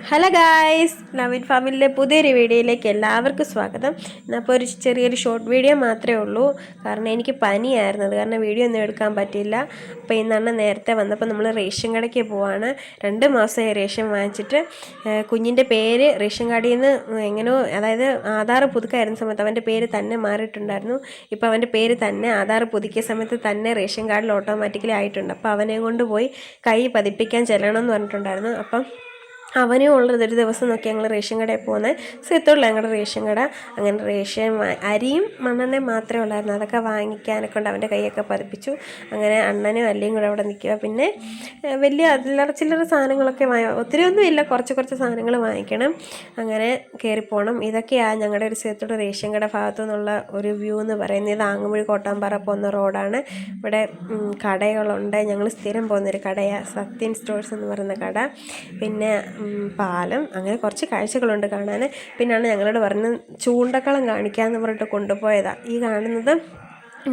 Hello guys, Naveen ഫാമിലിയുടെ പുതിയൊരു വീഡിയോയിലേക്ക് എല്ലാവർക്കും സ്വാഗതം. അപ്പോൾ ഒരു ചെറിയൊരു ഷോർട്ട് വീഡിയോ മാത്രമേ ഉള്ളൂ. കാരണം എനിക്ക് പനിയായിരുന്നു, അത് കാരണം വീഡിയോ ഒന്നും എടുക്കാൻ പറ്റിയില്ല. അപ്പോൾ ഇന്നാണ് നേരത്തെ വന്നപ്പോൾ നമ്മൾ റേഷൻ കടയ്ക്ക് പോവാണ്. 2 മാസമായി റേഷൻ വാങ്ങിച്ചിട്ട്. കുഞ്ഞിൻ്റെ പേര് റേഷൻ കടയിൽ നിന്ന് എങ്ങനെയോ, അതായത് ആധാർ പുതുക്കായിരുന്ന സമയത്ത് അവൻ്റെ പേര് തന്നെ മാറിയിട്ടുണ്ടായിരുന്നു. ഇപ്പോൾ അവൻ്റെ പേര് തന്നെ ആധാർ പുതുക്കിയ സമയത്ത് തന്നെ റേഷൻ കാർഡിൽ ഓട്ടോമാറ്റിക്കലി ആയിട്ടുണ്ട്. അപ്പോൾ അവനെ കൊണ്ട് പോയി കൈ പതിപ്പിക്കാൻ ചെല്ലണമെന്ന് പറഞ്ഞിട്ടുണ്ടായിരുന്നു. അപ്പം അവനും ഉള്ളതൊരു ദിവസം നോക്കി ഞങ്ങൾ റേഷൻ കടയിൽ പോകുന്നത്. സീത്തുള്ള ഞങ്ങളുടെ റേഷൻ കട. അങ്ങനെ അരിയും മണ്ണെണ്ണയും മാത്രമേ ഉള്ളായിരുന്നു. അതൊക്കെ വാങ്ങിക്കാനൊക്കെ ഉണ്ട്. അവൻ്റെ കൈയൊക്കെ പതിപ്പിച്ചു. അങ്ങനെ അണ്ണനും അല്ലിയും കൂടെ അവിടെ നിൽക്കുക. പിന്നെ വലിയ ചില്ലറ സാധനങ്ങളൊക്കെ ഒത്തിരിയൊന്നും ഇല്ല, കുറച്ച് സാധനങ്ങൾ വാങ്ങിക്കണം. അങ്ങനെ കയറിപ്പോകണം. ഇതൊക്കെയാണ് ഞങ്ങളുടെ ഒരു സീത്തോട് റേഷൻ കട ഭാഗത്തു നിന്നുള്ള ഒരു വ്യൂ എന്ന് പറയുന്നത്. ഇത് ആങ്ങുമുഴി കോട്ടാമ്പാറ പോകുന്ന റോഡാണ്. ഇവിടെ കടകളുണ്ട്. ഞങ്ങൾ സ്ഥിരം പോകുന്നൊരു കടയാണ്, സത്യൻ സ്റ്റോഴ്സ് എന്ന് പറയുന്ന കട. പിന്നെ പാലം, അങ്ങനെ കുറച്ച് കാഴ്ചകളുണ്ട് കാണാൻ. പിന്നെയാണ് ഞങ്ങളോട് പറഞ്ഞ് ചൂണ്ടക്കളം കാണിക്കാമെന്ന് പറഞ്ഞിട്ട് കൊണ്ടുപോയതാണ്. ഈ കാണുന്നത്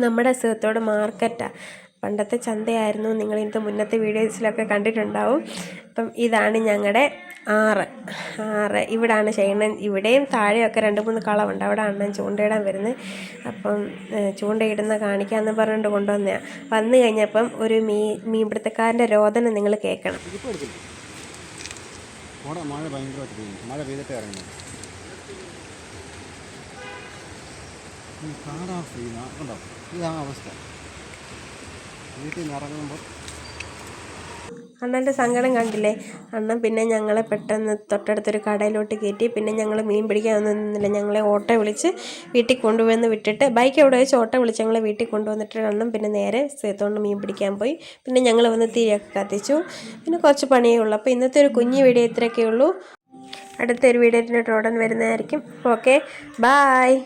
നമ്മുടെ സീത്തോട് മാർക്കറ്റാണ്. പണ്ടത്തെ ചന്തയായിരുന്നു, നിങ്ങളിന്നത്തെ മുന്നത്തെ വീഡിയോസിലൊക്കെ കണ്ടിട്ടുണ്ടാവും. അപ്പം ഇതാണ് ഞങ്ങളുടെ ആറ്. ഇവിടാണ് ചെയ്യണം. ഇവിടെയും താഴെയൊക്കെ 2-3 കളമുണ്ട്. അവിടെ അണ്ണൻ ചൂണ്ടയിടാൻ വരുന്നത്. അപ്പം ചൂണ്ടയിടുന്ന കാണിക്കാമെന്ന് പറഞ്ഞുകൊണ്ട് കൊണ്ടുവന്നതാണ്. വന്നു കഴിഞ്ഞപ്പം ഒരു മീൻപിടുത്തക്കാരൻ്റെ രോദനം നിങ്ങൾ കേൾക്കണം. മഴ ഭയങ്കരമായിട്ട് പെയ്യുന്നു. മഴ പെയ്തിട്ട് ഇറങ്ങുന്നത് കാലാവസ്ഥ ഉണ്ടോ? ഇതാ അവസ്ഥ. വീട്ടിൽ നിന്ന് ഇറങ്ങുമ്പോൾ അണ്ണൻ്റെ സങ്കടം കണ്ടില്ലേ. അണ്ണൻ പിന്നെ ഞങ്ങളെ പെട്ടെന്ന് തൊട്ടടുത്തൊരു കടയിലോട്ട് കയറ്റി. പിന്നെ ഞങ്ങൾ മീൻ പിടിക്കാൻ ഒന്നും നിന്നില്ല. ഞങ്ങളെ ഓട്ടോ വിളിച്ച് വീട്ടിൽ കൊണ്ടുവന്ന് വിട്ടിട്ട്, ബൈക്ക് എവിടെ വെച്ച് ഓട്ടോ വിളിച്ച് ഞങ്ങളെ വീട്ടിൽ കൊണ്ടുവന്നിട്ട് അണ്ണൻ പിന്നെ നേരെ സേത്തോണ്ട് മീൻ പിടിക്കാൻ പോയി. പിന്നെ ഞങ്ങൾ വന്ന് തീയൊക്കെ കത്തിച്ചു. പിന്നെ കുറച്ച് പണിയേ ഉള്ളൂ. അപ്പോൾ ഇന്നത്തെ ഒരു കുഞ്ഞു വീഡിയോ ഇത്രയൊക്കെ ഉള്ളൂ. അടുത്തൊരു വീഡിയോയിലോട്ട് ഉടൻ വരുന്നതായിരിക്കും. Okay, bye.